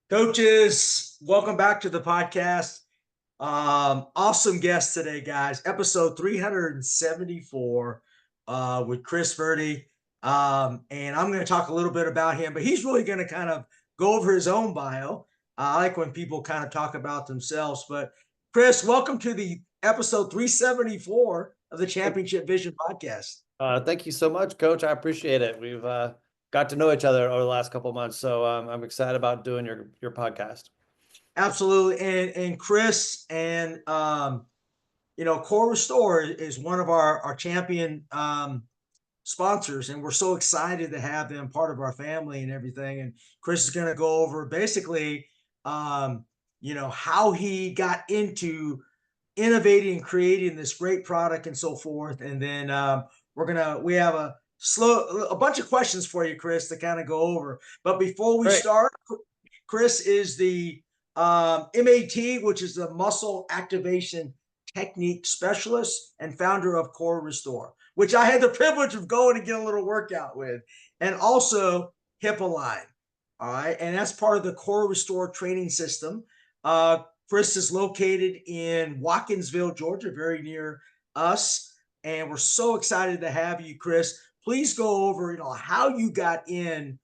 Coaches, welcome back to the podcast. Awesome guest today, guys. Episode 374 with Chris Verde. And I'm going to talk a little bit about him, but he's really going to kind of go over his own bio. I like when people kind of talk about themselves. But Chris, welcome to the episode 374 of the Championship Vision podcast. Thank you so much, Coach. I appreciate it. We've got to know each other over the last couple of months, so I'm excited about doing your podcast. Absolutely. And Chris and Core Restore is one of our champion sponsors, and we're so excited to have them part of our family and everything. And Chris is going to go over basically, how he got into innovating and creating this great product and so forth. And then we have a bunch of questions for you, Chris, to kind of go over. But before we start, Chris is the MAT, which is the Muscle Activation Technique Specialist and founder of Core Restore, which I had the privilege of going to get a little workout with, and also HIP-Align. All right. And that's part of the Core Restore training system. Chris is located in Watkinsville, Georgia, very near us. And we're so excited to have you, Chris. Please go over, how you got in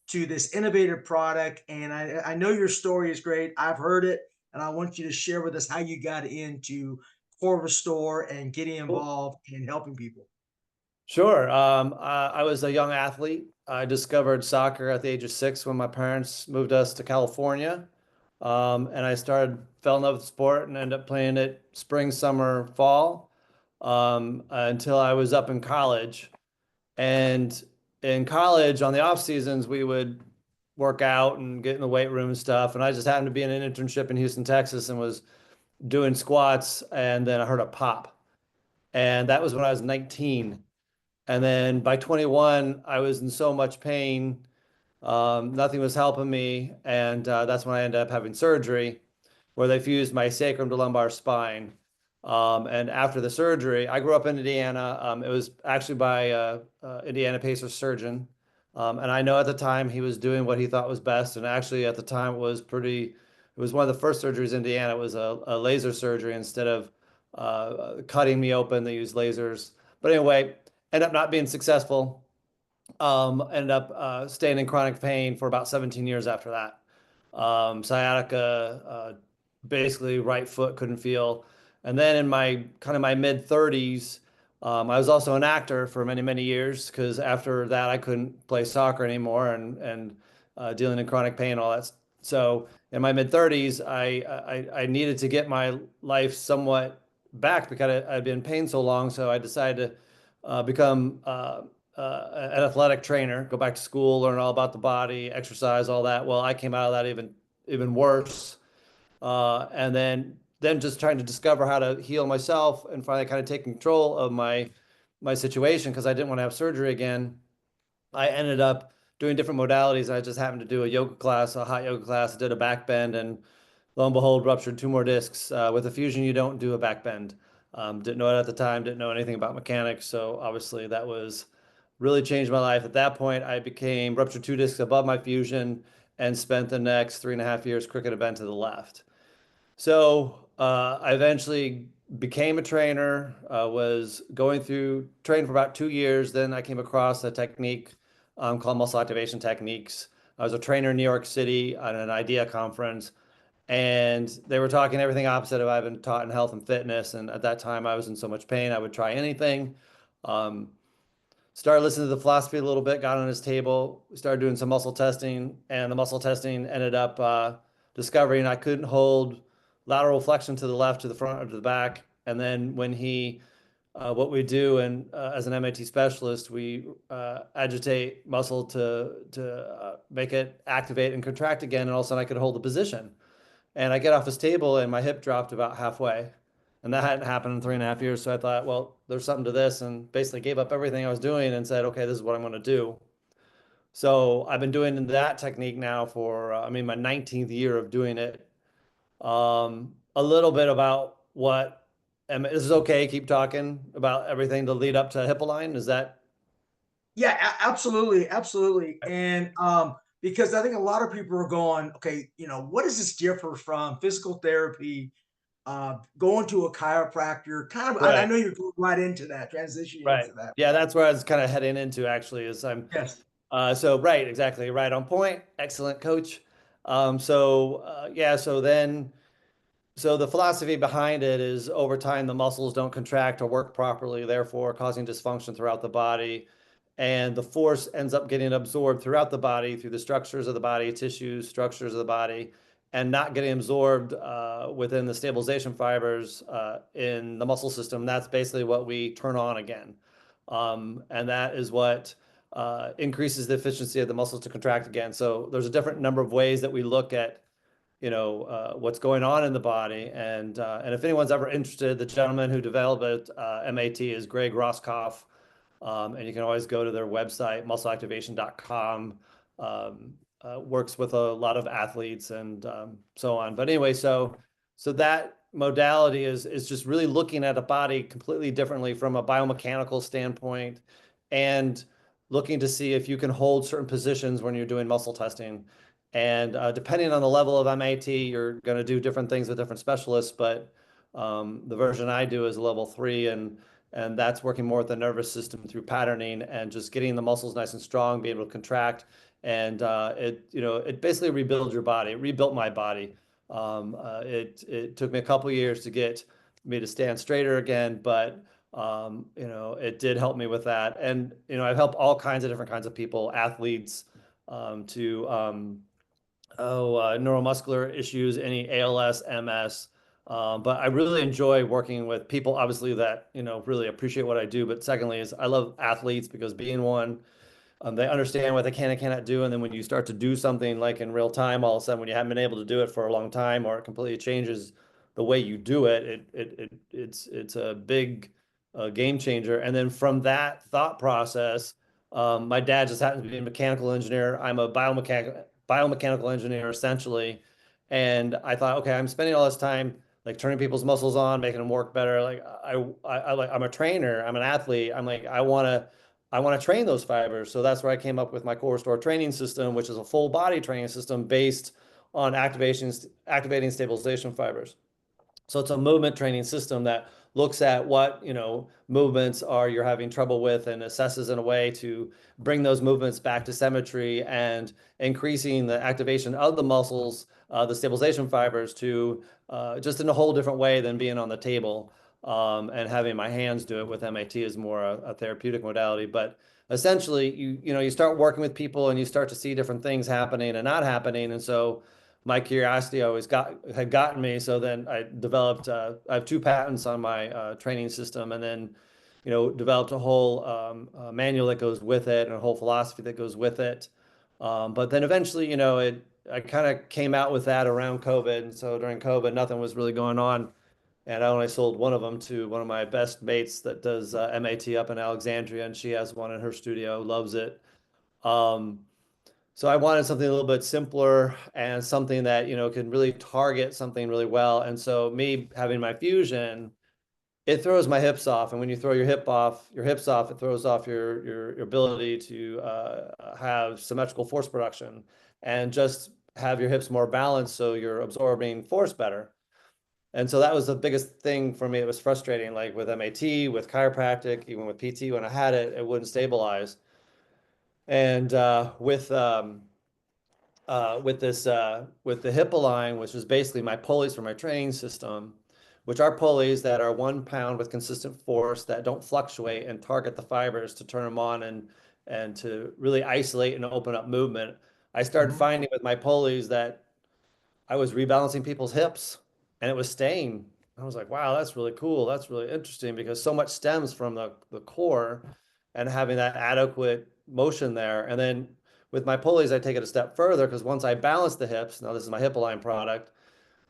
to this innovative product. And I know your story is great. I've heard it, and I want you to share with us how you got into Core Restore and getting involved in helping people. Sure. I was a young athlete. I discovered soccer at the age of 6 when my parents moved us to California. And I fell in love with the sport and ended up playing it spring, summer, fall, until I was up in college. And in college, on the off seasons, we would work out and get in the weight room and stuff. And I just happened to be in an internship in Houston, Texas, and was doing squats. And then I heard a pop. And that was when I was 19. And then by 21, I was in so much pain. Nothing was helping me. And that's when I ended up having surgery where they fused my sacrum to lumbar spine. And after the surgery, I grew up in Indiana. It was actually by Indiana Pacers surgeon. And I know at the time he was doing what he thought was best. And actually at the time it was one of the first surgeries in Indiana. It was a laser surgery instead of cutting me open. They used lasers. But anyway, ended up not being successful. Ended up staying in chronic pain for about 17 years after that. Sciatica, basically right foot couldn't feel. And then in my mid 30s, I was also an actor for many, many years because after that I couldn't play soccer anymore and dealing in chronic pain, all that. So in my mid 30s, I needed to get my life somewhat back because I'd been in pain so long. So I decided to become an athletic trainer, go back to school, learn all about the body, exercise, all that. Well, I came out of that even worse, and then just trying to discover how to heal myself and finally kind of take control of my situation because I didn't want to have surgery again. I ended up doing different modalities. I just happened to do a yoga class, a hot yoga class. I did a back bend, and lo and behold, ruptured 2 more discs. With a fusion, you don't do a back bend. Didn't know it at the time. Didn't know anything about mechanics, so obviously that was really changed my life. At that point, I became ruptured 2 discs above my fusion and spent the next 3.5 years cricket event to the left. So I eventually became a trainer, was going through training for about 2 years. Then I came across a technique called muscle activation techniques. I was a trainer in New York City at an IDEA conference, and they were talking everything opposite of I've been taught in health and fitness. And at that time, I was in so much pain, I would try anything. Um, Started listening to the philosophy a little bit, got on his table, started doing some muscle testing, and the muscle testing ended up discovering I couldn't hold lateral flexion to the left, to the front, or to the back. And then what we do, and as an MAT specialist, we agitate muscle to make it activate and contract again, and all of a sudden I could hold the position. And I get off his table, and my hip dropped about halfway. And that hadn't happened in 3.5 years. So I thought, well, there's something to this, and basically gave up everything I was doing and said, okay, this is what I'm going to do. So I've been doing that technique now for, my 19th year of doing it. A little bit about this is okay. Keep talking about everything to lead up to HIP-Align. Is that? Yeah, absolutely, absolutely. And because I think a lot of people are going, okay, what does this differ from physical therapy, going to a chiropractor? Kind of, I Right, know you're going right into that, transitioning right. into that. Yeah, that's where I was kind of heading into actually is I'm Yes. so right, exactly, right on point. Excellent coach. Yeah, so the philosophy behind it is over time the muscles don't contract or work properly, therefore causing dysfunction throughout the body. And the force ends up getting absorbed throughout the body through the structures of the body, tissues, structures of the body, and not getting absorbed within the stabilization fibers in the muscle system. That's basically what we turn on again. And that is what increases the efficiency of the muscles to contract again. So there's a different number of ways that we look at what's going on in the body. And if anyone's ever interested, the gentleman who developed it, MAT, is Greg Roscoff. And you can always go to their website, muscleactivation.com. Works with a lot of athletes and so on. But anyway, so that modality is just really looking at a body completely differently from a biomechanical standpoint and looking to see if you can hold certain positions when you're doing muscle testing. And depending on the level of MAT, you're going to do different things with different specialists. But the version I do is level 3, and that's working more with the nervous system through patterning and just getting the muscles nice and strong, being able to contract, and it basically rebuilds your body. It rebuilt my body. It took me a couple years to get me to stand straighter again, but it did help me with that. And I've helped all kinds of different kinds of people, athletes, to neuromuscular issues, any ALS, MS. But I really enjoy working with people, obviously, that, really appreciate what I do. But secondly, is I love athletes because being one, they understand what they can and cannot do. And then when you start to do something like in real time, all of a sudden, when you haven't been able to do it for a long time, or it completely changes the way you do it, it's a big game changer. And then from that thought process, my dad just happens to be a mechanical engineer. I'm a biomechanical engineer essentially. And I thought, okay, I'm spending all this time like turning people's muscles on, making them work better. Like I'm a trainer, I'm an athlete. I'm like, I want to train those fibers. So that's where I came up with my core restore training system, which is a full body training system based on activating stabilization fibers. So it's a movement training system that looks at what, movements are you're having trouble with and assesses in a way to bring those movements back to symmetry and increasing the activation of the muscles, the stabilization fibers to just in a whole different way than being on the table. And having my hands do it with MAT is more a therapeutic modality. But essentially, you start working with people and you start to see different things happening and not happening. And so my curiosity always had gotten me. So then I developed. I have 2 patents on my training system, and then developed a whole manual that goes with it and a whole philosophy that goes with it. But then eventually, I kind of came out with that around COVID. And so during COVID, nothing was really going on. And I only sold one of them to one of my best mates that does MAT up in Alexandria, and she has one in her studio, loves it. Um, so I wanted something a little bit simpler and something that, can really target something really well. And so me having my fusion, it throws my hips off. And when you throw your hips off, it throws off your ability to have symmetrical force production and just have your hips more balanced so you're absorbing force better. And so that was the biggest thing for me. It was frustrating, like with MAT, with chiropractic, even with PT, when I had it, it wouldn't stabilize. And with this with the hip align, which is basically my pulleys for my training system, which are pulleys that are 1 pound with consistent force that don't fluctuate and target the fibers to turn them on and to really isolate and open up movement. I started Mhm. finding with my pulleys that I was rebalancing people's hips and it was staying. I was like, wow, that's really cool. That's really interesting because so much stems from the core and having that adequate motion there. And then with my pulleys, I take it a step further because once I balance the hips, now this is my hip align product,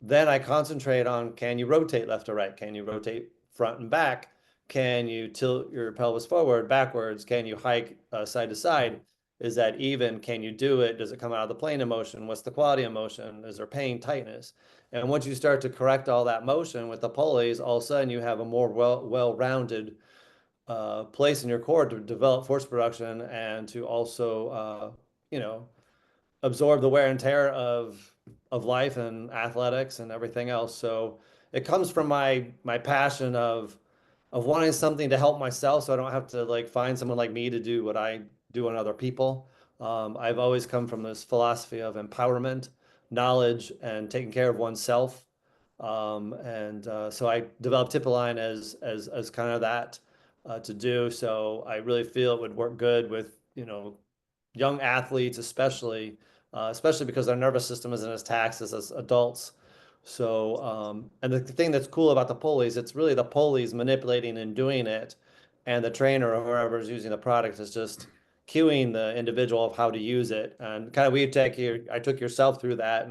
then I concentrate on can you rotate left to right? Can you rotate front and back? Can you tilt your pelvis forward, backwards? Can you hike side to side? Is that even? Can you do it? Does it come out of the plane of motion? What's the quality of motion? Is there pain, tightness? And once you start to correct all that motion with the pulleys, all of a sudden you have a more well-rounded place in your core to develop force production and to also, you know, absorb the wear and tear of life and athletics and everything else. So it comes from my passion of wanting something to help myself, so I don't have to like find someone like me to do what I do on other people. I've always come from this philosophy of empowerment, knowledge, and taking care of oneself. And so I developed Hippoline as kind of that to do. So I really feel it would work good with, young athletes, especially because their nervous system isn't as taxed as adults. So, and the thing that's cool about the pulleys, it's really the pulleys manipulating and doing it, and the trainer or whoever's using the product is just cueing the individual of how to use it. And kind of I took yourself through that,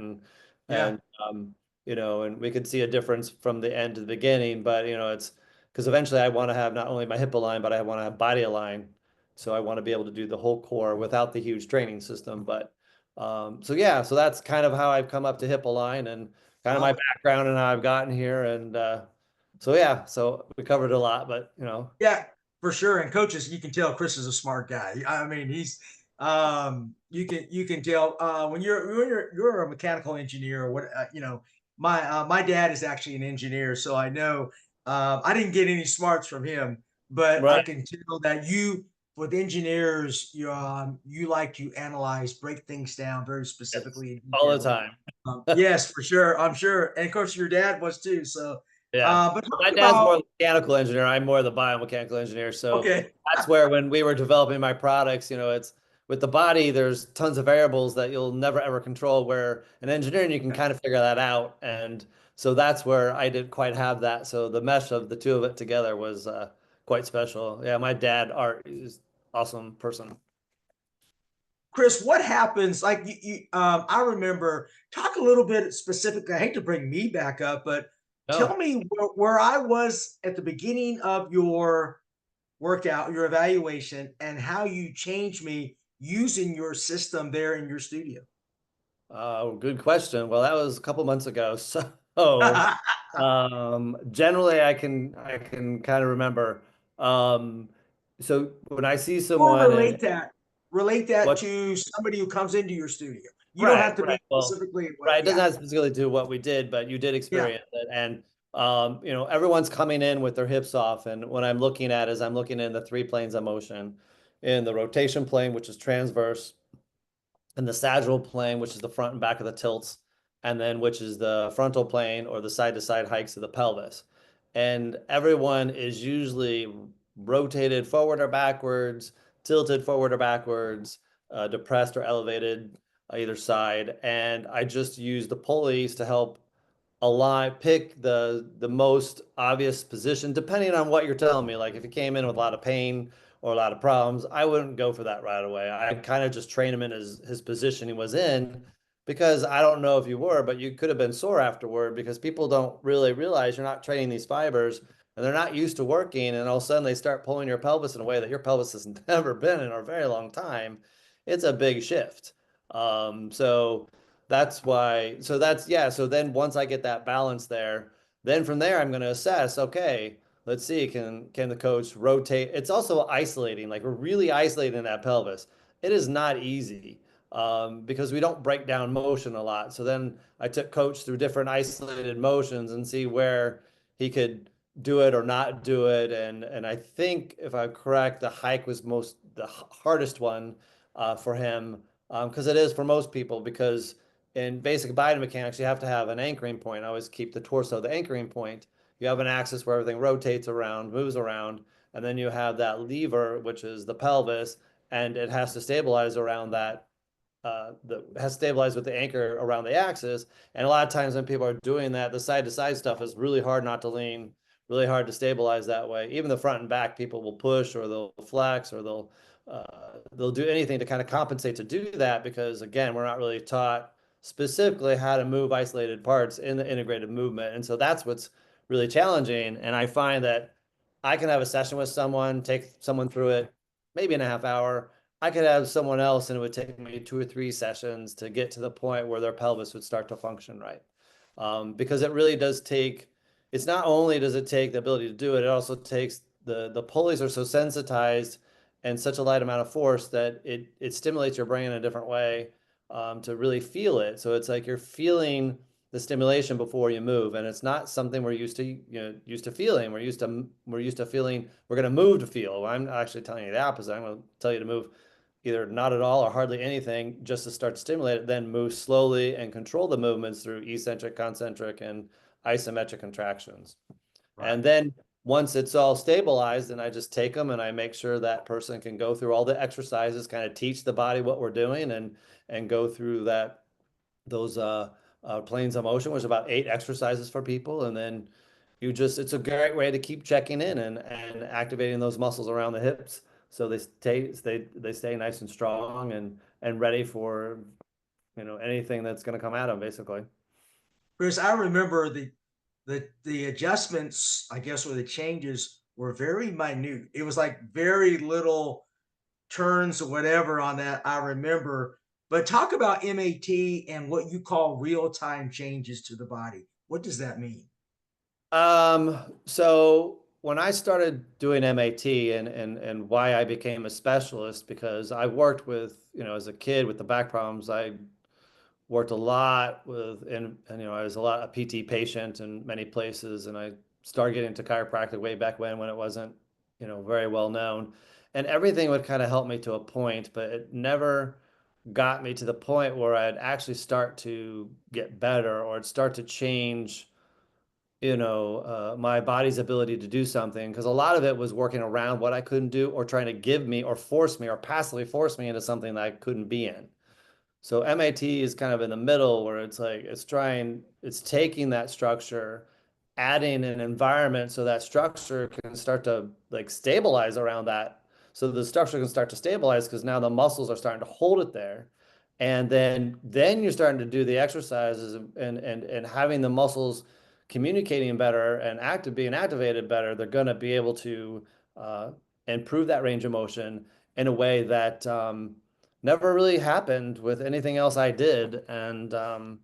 Yeah. and and we could see a difference from the end to the beginning. But it's because eventually I want to have not only my hip align, but I want to have body align. So I want to be able to do the whole core without the huge training system. But so yeah, so that's kind of how I've come up to hip align and kind of my Well, background and how I've gotten here. And so yeah, so we covered a lot, but yeah, for sure. And coaches, you can tell Chris is a smart guy. I mean, he's you can tell when you're a mechanical engineer or what my dad is actually an engineer, so I know I didn't get any smarts from him, but I right, can tell that you with engineers you like to analyze, break things down very yes, specifically in all the detail. time. Yes, for sure. I'm sure, and of course your dad was too. So, Yeah. but My talk dad's more about the mechanical engineer. I'm more the biomechanical engineer. So okay. that's where when we were developing my products, it's with the body, there's tons of variables that you'll never ever control, where in engineering you can kind of figure that out. And so that's where I didn't quite have that. So the mesh of the two of it together was quite special. Yeah, my dad, Art, is awesome person. Chris, what happens? Like I remember talk a little bit specifically. I hate to bring me back up, but tell No. me where I was at the beginning of your workout, your evaluation, and how you changed me using your system there in your studio. Good question. Well, that was a couple months ago. So, generally I can kind of remember. Um, so when I see or someone and relate that what, to somebody who comes into your studio. You don't right, have to right. be Well, specifically what. right. It doesn't Yeah, have to specifically do what we did, but you did yeah. experience it. And, everyone's coming in with their hips off. And what I'm looking at is I'm looking in the three planes of motion in the rotation plane, which is transverse, and the sagittal plane, which is the front and back of the tilts, and then which is the frontal plane or the side to side hikes of the pelvis. And everyone is usually rotated forward or backwards, tilted forward or backwards, depressed or elevated either side. And I just use the pulleys to help align, pick the most obvious position, depending on what you're telling me. Like if he came in with a lot of pain or a lot of problems, I wouldn't go for that right away. I kind of just train him in his position he was in, because I don't know if you were, but you could have been sore afterward because people don't really realize you're not training these fibers and they're not used to working, and all of a sudden they start pulling your pelvis in a way that your pelvis has never been in a very long time. It's a big shift. So that's why, so that's, yeah. So then once I get that balance there, then from there, I'm going to assess, okay, let's see, can the coach rotate? It's also isolating, like we're really isolating that pelvis. It is not easy because we don't break down motion a lot. So then I took coach through different isolated motions and see where he could do it or not do it. And I think if I'm correct, the hike was the hardest one for him, because it is for most people, because in basic biomechanics, you have to have an anchoring point. I always keep the torso the anchoring point. You have an axis where everything rotates around, moves around, and then you have that lever, which is the pelvis, and it has to stabilize around that. Has stabilized with the anchor around the axis. And a lot of times when people are doing that, the side to side stuff is really hard not to lean, really hard to stabilize that way. Even the front and back, people will push or they'll flex or they'll do anything to kind of compensate to do that, because again, we're not really taught specifically how to move isolated parts in the integrated movement. And so that's what's really challenging. And I find that I can have a session with someone, take someone through it, maybe in a half hour. I could have someone else and it would take me 2 or 3 sessions to get to the point where their pelvis would start to function right. Because it really does take, it's not only does it take the ability to do it, it also takes the pulleys are so sensitized and such a light amount of force that it stimulates your brain in a different way. to really feel it. So it's like you're feeling the stimulation before you move, and it's not something we're used to, used to feeling. We're used to feeling we're going to move to feel. I'm actually telling you the opposite. I'm going to tell you to move either not at all or hardly anything, just to start to stimulate it, then move slowly and control the movements through eccentric, concentric, and isometric contractions. Right. And then once it's all stabilized, then I just take them and I make sure that person can go through all the exercises, kind of teach the body what we're doing, and go through those planes of motion, which is about 8 exercises for people. And then it's a great way to keep checking in and activating those muscles around the hips so they stay nice and strong and ready for anything that's going to come at them, basically. Chris, I remember the adjustments, I guess, or the changes were very minute. It was like very little turns or whatever on that. I remember. But talk about MAT and what you call real time changes to the body. What does that mean? So when I started doing MAT and why I became a specialist, because I worked with, as a kid with the back problems, I worked a lot with, and I was a lot a PT patient in many places, and I started getting into chiropractic way back when it wasn't, very well known, and everything would kind of help me to a point, but it never got me to the point where I'd actually start to get better or it'd start to change my body's ability to do something, because a lot of it was working around what I couldn't do or trying to give me or force me or passively force me into something that I couldn't be in. So MAT is kind of in the middle where it's like it's taking that structure, adding an environment so that structure can start to like stabilize around that. So the structure can start to stabilize because now the muscles are starting to hold it there. And then you're starting to do the exercises and having the muscles communicating better and being activated better. They're going to be able to uh, improve that range of motion in a way that never really happened with anything else I did. And then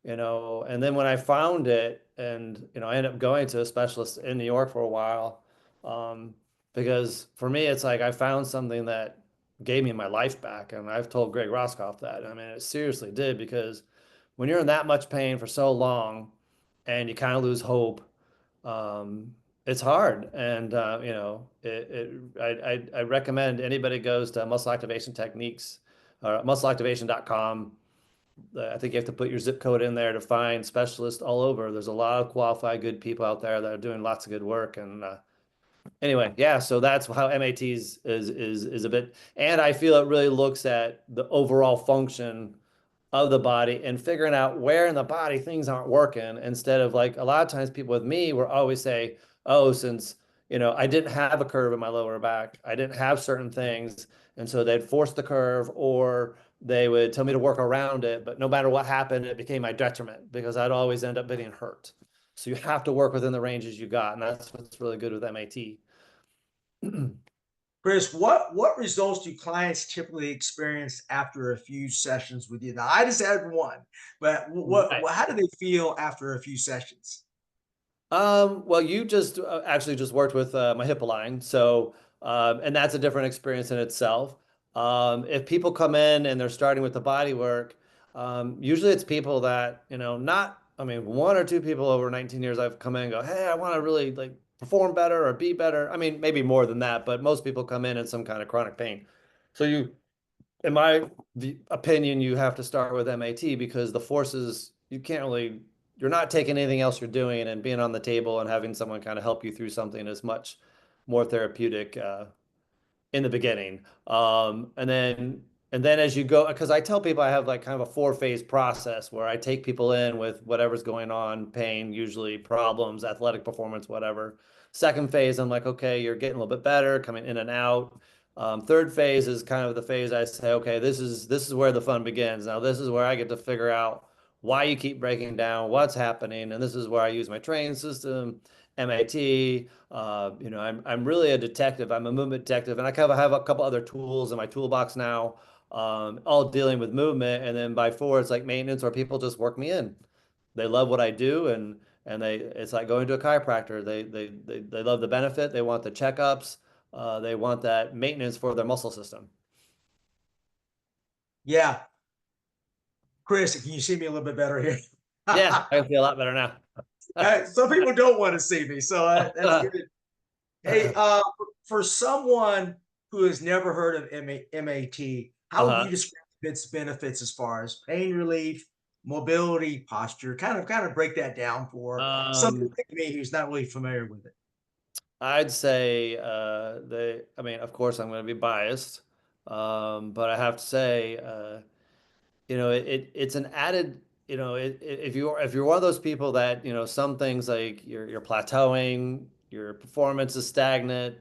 when I found it, and I ended up going to a specialist in New York for a while, um, because for me, it's like I found something that gave me my life back. And I've told Greg Roscoff that. I mean, it seriously did, because when you're in that much pain for so long and you kind of lose hope, um, it's hard. And I recommend anybody goes to muscle activation techniques or muscleactivation.com. I think you have to put your zip code in there to find specialists all over. There's a lot of qualified, good people out there that are doing lots of good work. And anyway, yeah, so that's how MAT is a bit, and I feel it really looks at the overall function of the body and figuring out where in the body things aren't working, instead of like a lot of times people with me will always say, oh, since I didn't have a curve in my lower back, I didn't have certain things, and so they'd force the curve or they would tell me to work around it, but no matter what happened, it became my detriment because I'd always end up getting hurt. So you have to work within the ranges you got, and that's what's really good with MAT. Chris, what results do clients typically experience after a few sessions with you? Now, I just had one, but Right. how do they feel after a few sessions? Well, you just actually just worked with my hip line, so and that's a different experience in itself. If people come in and they're starting with the body work, usually it's people that, not, I mean, one or two people over 19 years I've come in and go, hey, I want to really like perform better or be better. I mean, maybe more than that, but most people come in some kind of chronic pain. So in my opinion, you have to start with MAT because the forces you can't really, you're not taking anything else you're doing, and being on the table and having someone kind of help you through something is much more therapeutic in the beginning. And then as you go, because I tell people I have like kind of a 4 phase process where I take people in with whatever's going on, pain, usually problems, athletic performance, whatever. Second phase, I'm like, okay, you're getting a little bit better, coming in and out. Third phase is kind of the phase I say, okay, this is where the fun begins. Now this is where I get to figure out why you keep breaking down, what's happening, and this is where I use my training system, MAT. I'm really a detective. I'm a movement detective, and I kind of have a couple other tools in my toolbox now, all dealing with movement. And then by four, it's like maintenance, or people just work me in. They love what I do, and it's like going to a chiropractor. They love the benefit. They want the checkups. They want that maintenance for their muscle system. Yeah, Chris, can you see me a little bit better here? Yeah, I feel a lot better now. Some people don't want to see me, so that's good. Hey, for someone who has never heard of MAT, how would you Uh-huh. describe its benefits as far as pain relief, mobility, posture? Kind of break that down for somebody Um, like me who's not really familiar with it. I'd say I mean, of course I'm going to be biased. But I have to say it's an added, if you're one of those people that, some things like you're plateauing, your performance is stagnant,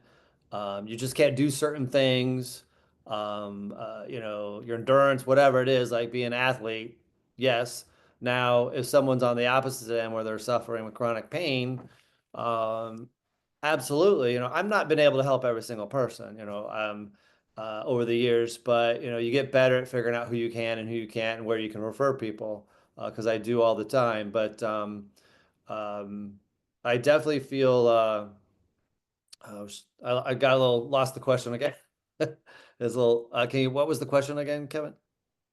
you just can't do certain things, your endurance, whatever it is, like being an athlete, yes. Now, if someone's on the opposite end where they're suffering with chronic pain, um, absolutely. I've not been able to help every single person, over the years, but you get better at figuring out who you can and who you can't and where you can refer people, because I do all the time. But um, I definitely feel I got a little lost the question again. There's a little. What was the question again, Kevin?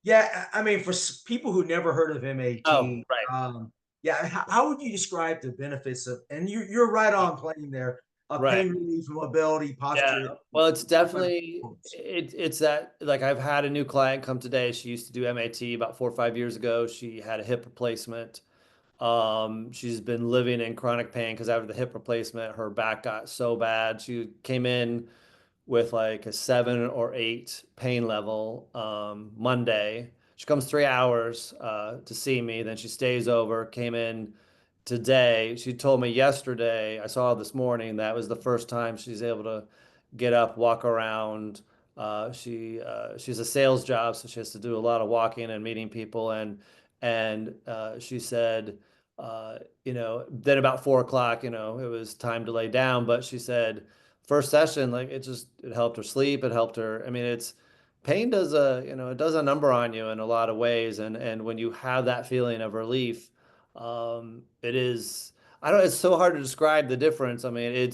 Yeah, I mean, for people who never heard of Oh, MAT, right, yeah, how would you describe the benefits of? And you're right on playing there. right. Pain relief, mobility, Yeah, posture. well, it's Better definitely performance. it's that, like, I've had a new client come today. She used to do MAT about 4 or 5 years ago. She had a hip replacement. She's been living in chronic pain because after the hip replacement, her back got so bad. She came in with like a 7 or 8 pain level Monday. She comes 3 hours to see me, then she stays over. Came in today. She told me yesterday, I saw her this morning, that was the first time she's able to get up, walk around. She's a sales job, so she has to do a lot of walking and meeting people. And she said, then about 4 o'clock, it was time to lay down. But she said, first session, like it helped her sleep. It helped her. I mean, pain does it does a number on you in a lot of ways. And when you have that feeling of relief, it is, I don't, it's so hard to describe the difference. I mean,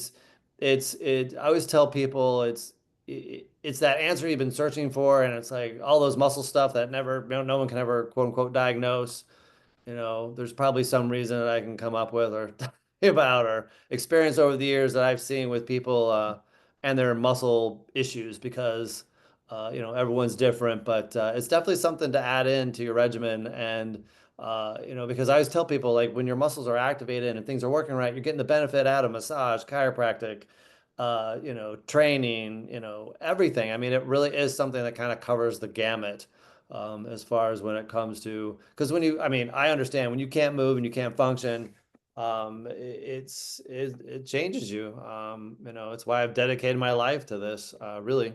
I always tell people it's that answer you've been searching for. And it's like all those muscle stuff that never, no one can ever quote unquote diagnose. There's probably some reason that I can come up with or talk about or experience over the years that I've seen with people and their muscle issues, because everyone's different, but it's definitely something to add into your regimen. And because I always tell people, like, when your muscles are activated and things are working right, you're getting the benefit out of massage, chiropractic, training, everything. I mean, it really is something that kind of covers the gamut, as far as when it comes to, because I mean, I understand when you can't move and you can't function, it changes you. It's why I've dedicated my life to this, really.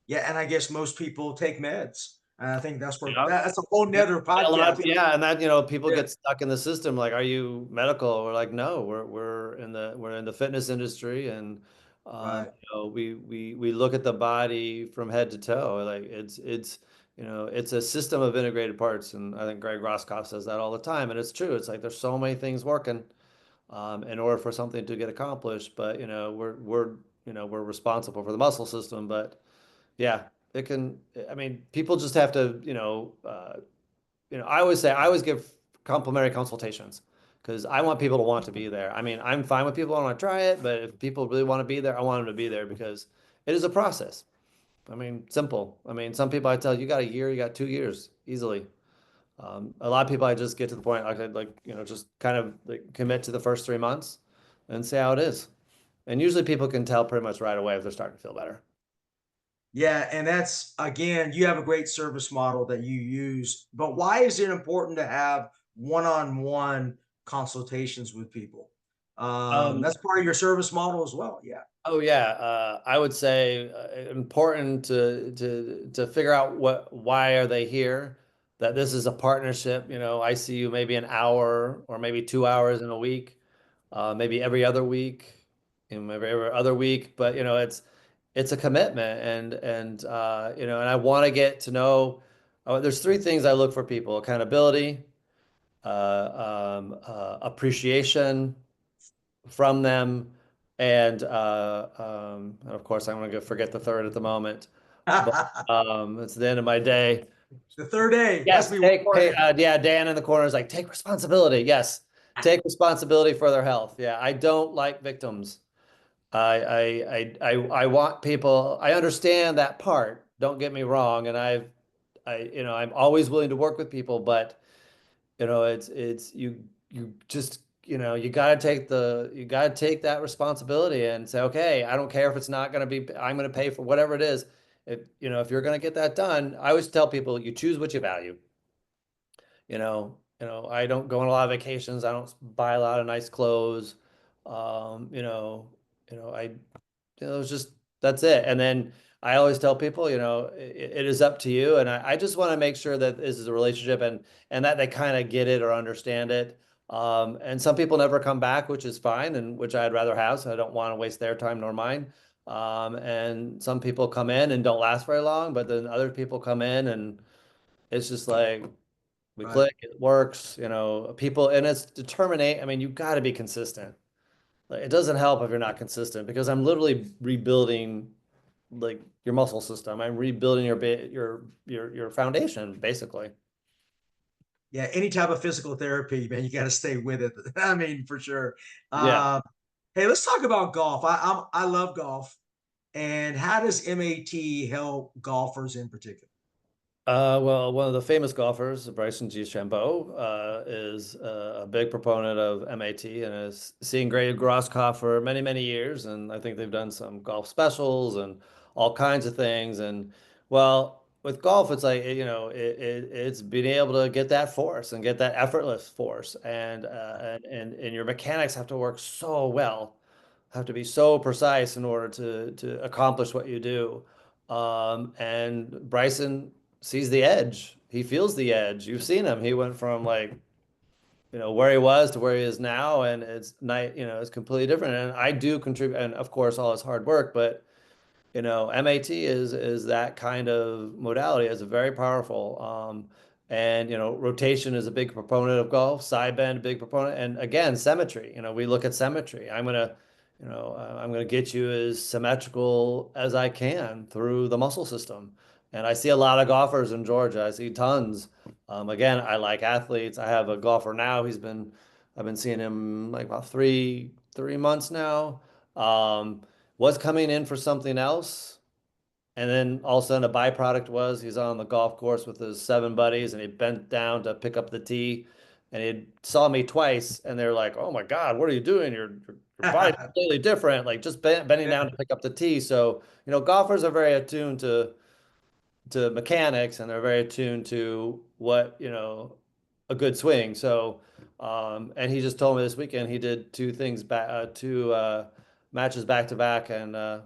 Yeah, and I guess most people take meds. And I think that's where Yeah. that's a whole Yeah, nother a lot podcast. yeah, and that, people Yeah, get stuck in the system. Like, are you medical? We're like, no, we're in the fitness industry, and right. we look at the body from head to toe. Like, it's a system of integrated parts, and I think Greg Roscoff says that all the time, and it's true. It's like there's so many things working in order for something to get accomplished. But we're responsible for the muscle system, but yeah, it can. I mean, people just have to, I always give complimentary consultations because I want people to want to be there. I mean, I'm fine with people who want to try it, but if people really want to be there, I want them to be there because it is a process. I mean, simple. I mean, some people I tell you got a year, you got 2 years easily. A lot of people I just get to the point, just kind of like commit to the first 3 months and see how it is. And usually people can tell pretty much right away if they're starting to feel better. Yeah, and that's again, you have a great service model that you use, but why is it important to have one-on-one consultations with people? Um, That's part of your service model as well. Yeah. Oh yeah, I would say important to figure out why are they here. That this is a partnership. I see you maybe an hour or maybe 2 hours in a week, maybe every other week, maybe every other week. But it's a commitment, and I want to get to know. There's three things I look for people: accountability, appreciation from them. And of course, I'm going to forget the third at the moment, but it's the end of my day. The third A has to Yes, be rewarded. yeah, Dan in the corner is like, take responsibility. Yes, take responsibility for their health. Yeah, I don't like victims. I want people, I understand that part. Don't get me wrong. And I'm always willing to work with people, but you just, you gotta take that responsibility and say, okay, I don't care if it's not going to be, I'm going to pay for whatever it is. If you're going to get that done, I always tell people you choose what you value. I don't go on a lot of vacations. I don't buy a lot of nice clothes. Um, you know, I it's just that's it. And then I always tell people, it is up to you. And I just want to make sure that this is a relationship and that they kind of get it or understand it. And some people never come back, which is fine, and which I'd rather have. So I don't want to waste their time nor mine. And some people come in and don't last very long, but then other people come in and it's just like we Right. click, it works, people, and it's determinate. I mean, you've got to be consistent. Like, it doesn't help if you're not consistent because I'm literally rebuilding like your muscle system. I'm rebuilding your foundation basically. Yeah, any type of physical therapy, man, you got to stay with it. I mean, for sure. Yeah. Uh, hey, let's talk about golf. I love golf. And how does MAT help golfers in particular? Well, one of the famous golfers, Bryson DeChambeau, is a big proponent of MAT and has seen Greg Grosskopf for many, many years. And I think they've done some golf specials and all kinds of things. And well, with golf, it's like, it's being able to get that force and get that effortless force. And your mechanics have to work so well, have to be so precise in order to accomplish what you do. And Bryson sees the edge. He feels the edge. You've seen him. He went from like, where he was to where he is now, and it's night, it's completely different. And I do contribute, and of course, all his hard work, but MAT is that kind of modality. It's very powerful. And rotation is a big proponent of golf. Side bend, a big proponent. And again, symmetry. We look at symmetry. I'm gonna get you as symmetrical as I can through the muscle system. And I see a lot of golfers in Georgia. I see tons. Again, I like athletes. I have a golfer now. I've been seeing him like about three months now. Was coming in for something else. And then all of a sudden, a byproduct was he's on the golf course with his seven buddies and he bent down to pick up the tee. And he saw me twice and they're like, oh my God, what are you doing? Your body's completely different. Like just bending down Yeah. to pick up the tee. So, golfers are very attuned to mechanics and they're very attuned to what, a good swing. So, and he just told me this weekend he did two matches back to back and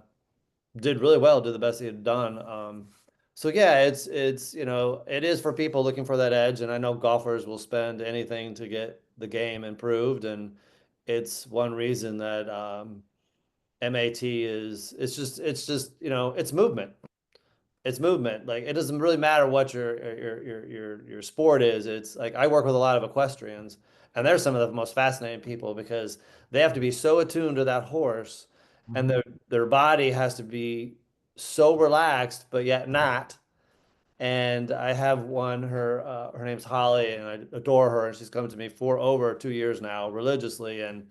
did really well, did the best he had done. So yeah, it is for people looking for that edge, and I know golfers will spend anything to get the game improved, and it's one reason that MAT it's just it's movement. It's movement. Like it doesn't really matter what your sport is. It's like I work with a lot of equestrians, and they're some of the most fascinating people because they have to be so attuned to that horse, and Mhm. their body has to be so relaxed, but yet not. And I have one, her name's Holly, and I adore her, and she's come to me for over 2 years now, religiously. And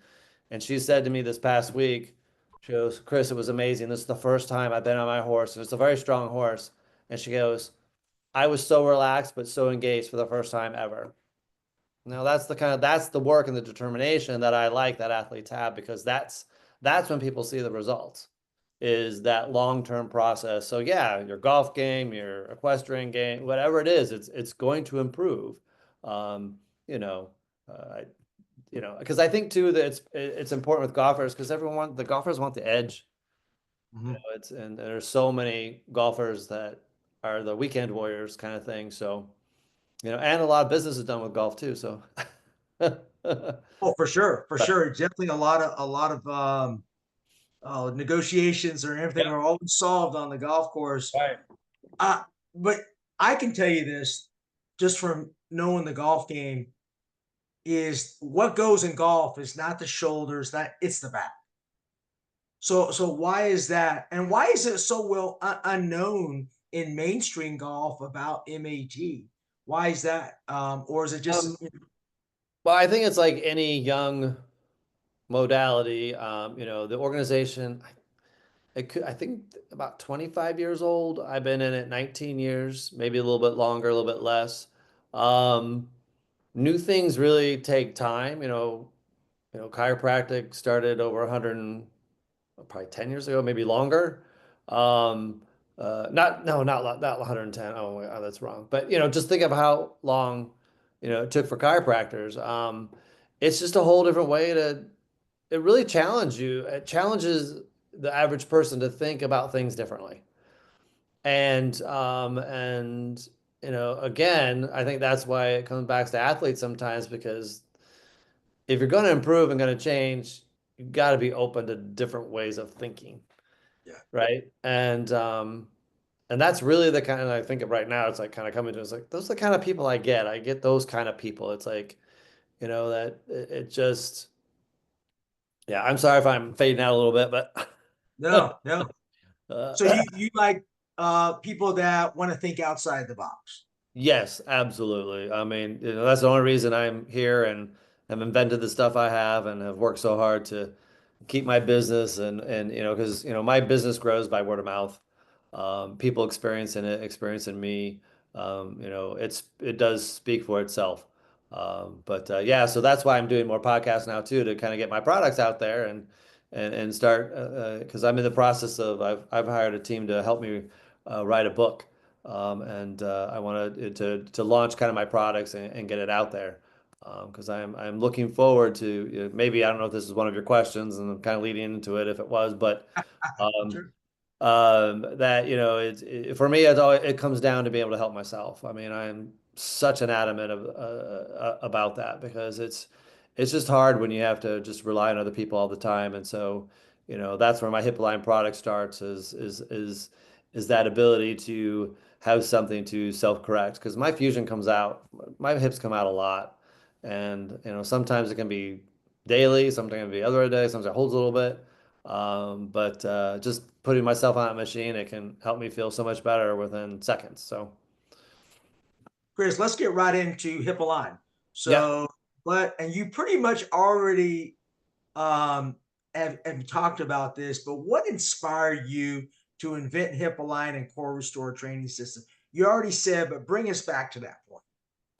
she said to me this past week, she goes, Chris, it was amazing. This is the first time I've been on my horse, and it's a very strong horse. And she goes, I was so relaxed but so engaged for the first time ever. Now that's the work and the determination that I like that athletes have because that's when people see the results is that long-term process. So yeah, your golf game, your equestrian game, whatever it is, it's going to improve. Um, you know, I, because I think too that it's important with golfers because the golfers want the edge. Mhm. And there's so many golfers that are the weekend warriors kind of thing. So, and a lot of business is done with golf too. So, Oh, for sure, for but sure. Definitely a lot of negotiations or everything yeah, are always solved on the golf course. right. But I can tell you this, just from knowing the golf game, is what goes in golf is not the shoulders, that it's the back. So why is that? And why is it so well unknown in mainstream golf about MAT. Why is that? Or is it Um, just well, I think it's like any young modality. The organization, I think about 25 years old. I've been in it 19 years, maybe a little bit longer, a little bit less. Um, New things really take time. Chiropractic started over 100, probably 10 years ago, maybe longer. Um, not no, not 110. Oh, that's wrong. But just think of how long, it took for chiropractors. It's just a whole different way to. It really challenges you. It challenges the average person to think about things differently. And again, I think that's why it comes back to athletes sometimes because if you're going to improve and going to change, you got to be open to different ways of thinking, yeah. right? And that's really the kind of I think of right now. It's like kind of coming to it's like those are the kind of people I get. I get those kind of people. It's like that it just yeah. I'm sorry if I'm fading out a little bit, but No, no. So uh, you like people that want to think outside the box. yes, absolutely. I mean, that's the only reason I'm here and have invented the stuff I have and have worked so hard to keep my business and because my business grows by word of mouth. People experiencing it, experiencing me. It does speak for itself. But yeah, so that's why I'm doing more podcasts now too to kind of get my products out there and start because I'm in the process of I've hired a team to help me write a book. And I wanted to launch kind of my products and get it out there because I'm looking forward to maybe I don't know if this is one of your questions and I'm kind of leading into it if it was, but um, Sure. that for me it comes down to being able to help myself. I mean, I'm such an adamant about that because it's just hard when you have to just rely on other people all the time, and so that's where my hip line product starts is that ability to have something to self-correct because my fusion comes out, my hips come out a lot, and sometimes it can be daily, sometimes it can be other day, sometimes it holds a little bit. But just putting myself on a machine, it can help me feel so much better within seconds. So, Chris, let's get right into Hippolyte. yeah. So, and you pretty much already um, have talked about this, but what inspired you to invent Hippolyte and Core Restore training system? You already said, but bring us back to that point.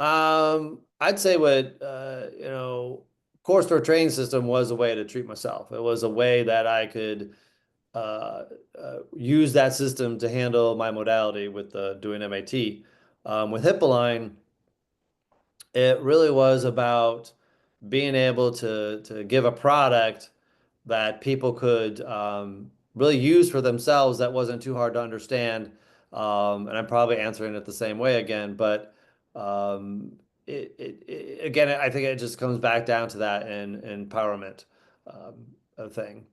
I'd say what course store training system was a way to treat myself. It was a way that I could use that system to handle my modality with doing MAT. With Hippoline, it really was about being able to give a product that people could really use for themselves that wasn't too hard to understand. And I'm probably answering it the same way again, but um, again, I think it just comes back down to that and empowerment thing.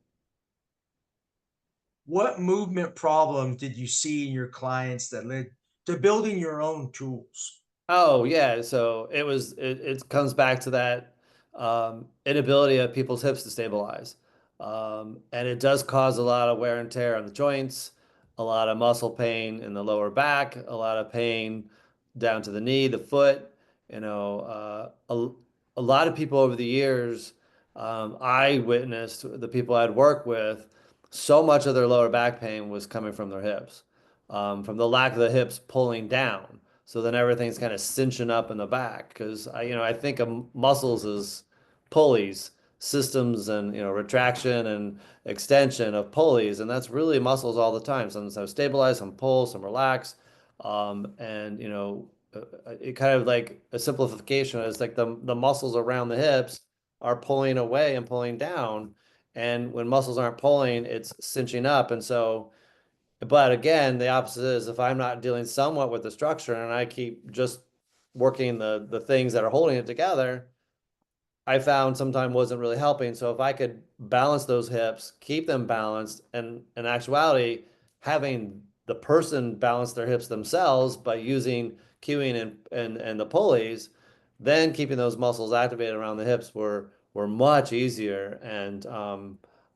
What movement problem did you see in your clients that led to building your own tools? Oh yeah, so it comes back to that inability of people's hips to stabilize. And it does cause a lot of wear and tear on the joints, a lot of muscle pain in the lower back, a lot of pain down to the knee, the foot. A lot of people over the years, I witnessed the people I'd worked with, so much of their lower back pain was coming from their hips, from the lack of the hips pulling down. So then everything's kind of cinching up in the back because I think of muscles as pulleys, systems, and retraction and extension of pulleys, and that's really muscles all the time. Some stabilize, some pull, some relax, and it kind of like a simplification is like the muscles around the hips are pulling away and pulling down, and when muscles aren't pulling, it's cinching up, and so. But again, the opposite is if I'm not dealing somewhat with the structure and I keep just working the things that are holding it together, I found sometimes wasn't really helping. So if I could balance those hips, keep them balanced, and in actuality, having the person balance their hips themselves by using cueing and the pulleys, then keeping those muscles activated around the hips were much easier. And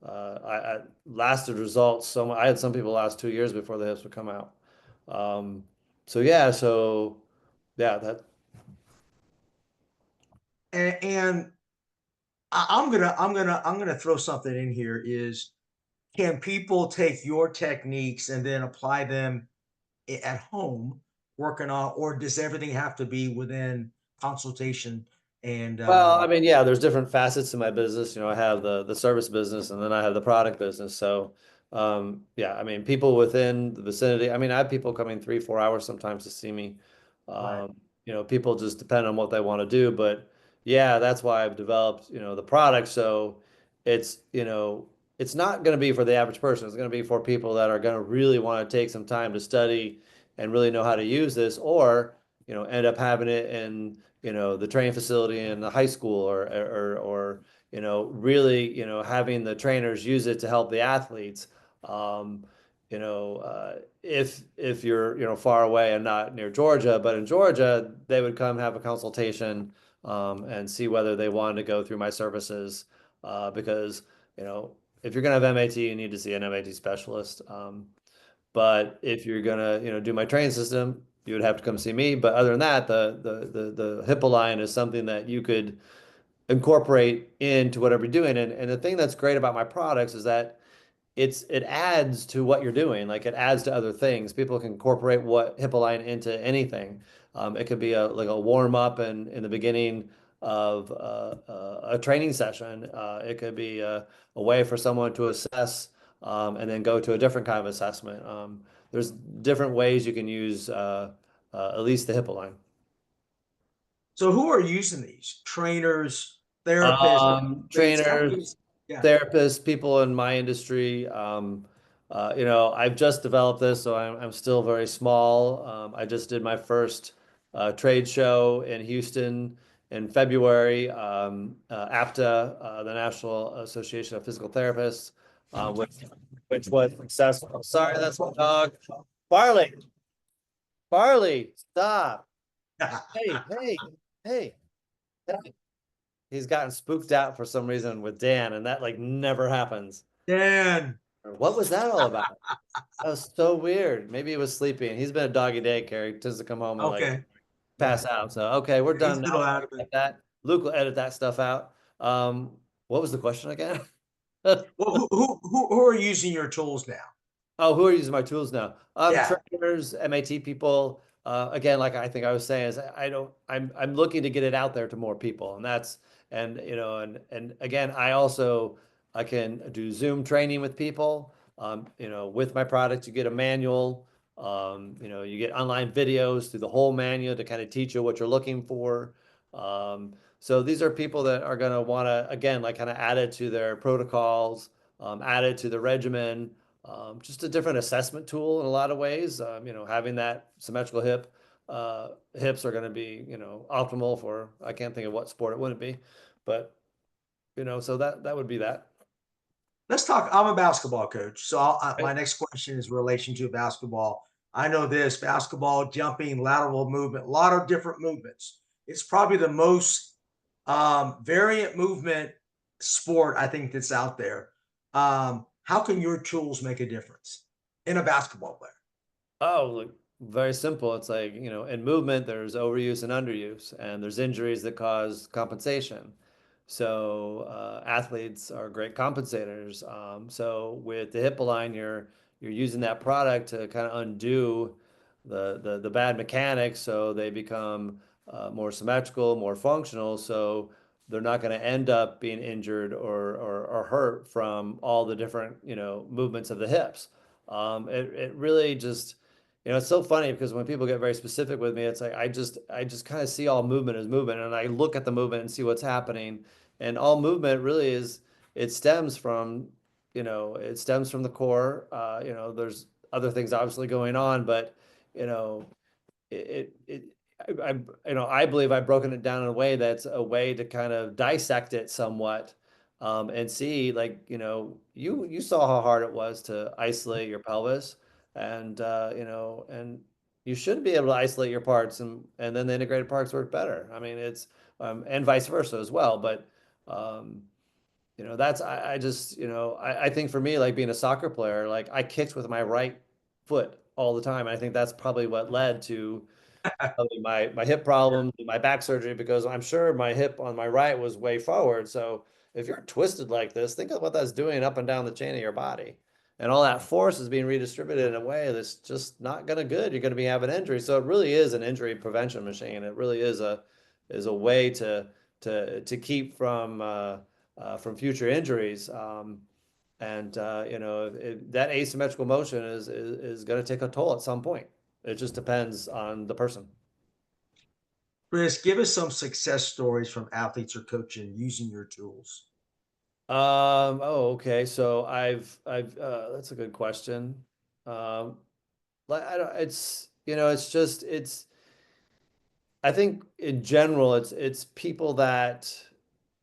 I lasted results. I had some people last 2 years before the hips would come out. Um, so yeah, that And I'm gonna throw something in here. Is can people take your techniques and then apply them at home working on, or does everything have to be within consultation and Well, I mean, yeah, there's different facets to my business. You know, I have the service business and then I have the product business. So, yeah, I mean, people within the vicinity. I mean, I have people coming 3, 4 hours sometimes to see me. right? You know, people just depend on what they want to do. But yeah, that's why I've developed, the product. So it's not going to be for the average person. It's going to be for people that are going to really want to take some time to study and really know how to use this, or end up having it in the training facility in the high school, or really having the trainers use it to help the athletes. um if you're far away and not near Georgia, but in Georgia, they would come have a consultation, and see whether they wanted to go through my services, because you know if you're going to have MAT, you need to see an MAT specialist. But if you're gonna, do my training system, you would have to come see me. But other than that, the HIPAA line is something that you could incorporate into whatever you're doing. And the thing that's great about my products is that it adds to what you're doing. Like, it adds to other things. People can incorporate what HIPAA line into anything. It could be like a warm up in the beginning of a training session. It could be a way for someone to assess, and then go to a different kind of assessment. There's different ways you can use at least the HIPAA line. So who are using these? Trainers, therapists, Trainers, athletes? Yeah. therapists, people in my industry. I've just developed this, so I'm still very small. I just did my first trade show in Houston in February. APTA, the National Association of Physical Therapists, which was successful. Oh, sorry, that's my dog. Barley, Barley, stop. Hey, hey, hey. Hey. He's gotten spooked out for some reason with Dan, and that like never happens. Dan. What was that all about? That was so weird. Maybe he was sleeping. He's been a doggy daycare. He tends to come home and like Okay. Yeah. pass out. So okay, we're He's done a now. little out of it. Like that. Luke will edit that stuff out. What was the question again? Well, who are using your tools now? Oh, who are using my tools now? Yeah. Trainers, MAT people. Again, like I think I was saying, is I don't. I'm looking to get it out there to more people, and that's and and again, I can do Zoom training with people. With my product, you get a manual. You get online videos through the whole manual to kind of teach you what you're looking for. So these are people that are going to want to, again, like kind of add it to their protocols, add it to the regimen. Just a different assessment tool in a lot of ways. Having that symmetrical hips are going to be, optimal for, I can't think of what sport it wouldn't be, but, so that would be that. Let's talk. I'm a basketball coach. So Right. my next question is in relation to basketball. I know this basketball, jumping, lateral movement, a lot of different movements. It's probably the most variant movement sport I think that's out there. How can your tools make a difference in a basketball player? Oh, look, very simple. It's like, in movement, there's overuse and underuse, and there's injuries that cause compensation. So athletes are great compensators. So with the hip line, you're using that product to kind of undo the bad mechanics, so they become more symmetrical, more functional. So they're not going to end up being injured or hurt from all the different movements of the hips. It really just it's so funny because when people get very specific with me, it's like I just kind of see all movement as movement, and I look at the movement and see what's happening. And all movement really is it stems from, the core. There's other things obviously going on, but you know, it I believe I've broken it down in a way that's a way to kind of dissect it somewhat, and see, like, you saw how hard it was to isolate your pelvis, and you should be able to isolate your parts, and then the integrated parts work better. I mean, it's and vice versa as well. But um, that's I just I think for me, like being a soccer player, like I kicked with my right foot all the time. I think that's probably what led to my hip problems, my back surgery, because I'm sure my hip on my right was way forward. So if you're twisted like this, think of what that's doing up and down the chain of your body. And all that force is being redistributed in a way that's just not gonna good. You're gonna be having injury. So it really is an injury prevention machine. It really is a way to keep from future injuries. And that asymmetrical motion is going to take a toll at some point. It just depends on the person. Chris, give us some success stories from athletes or coaching using your tools. Okay. So I've that's a good question. Um, like I don't, it's just I think in general, it's people that,